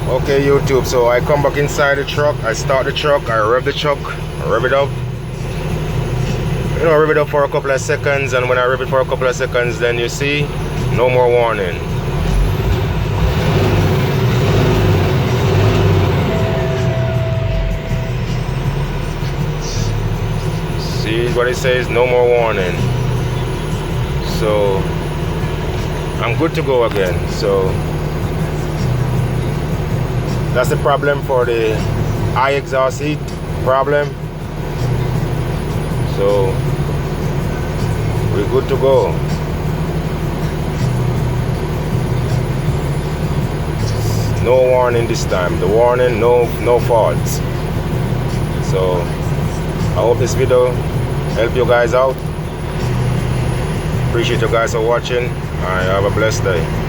Okay, YouTube, so I come back inside the truck, I start the truck, I rev the truck, I rev it up. You know, rev it up for a couple of seconds, and when I rev it for a couple of seconds, then you see, no more warning. See what it says, no more warning. So I'm good to go again. So that's the problem for the high exhaust heat problem. So we're good to go. No warning this time. The warning, no faults. So I hope this video help you guys out. Appreciate you guys for watching. I have a blessed day.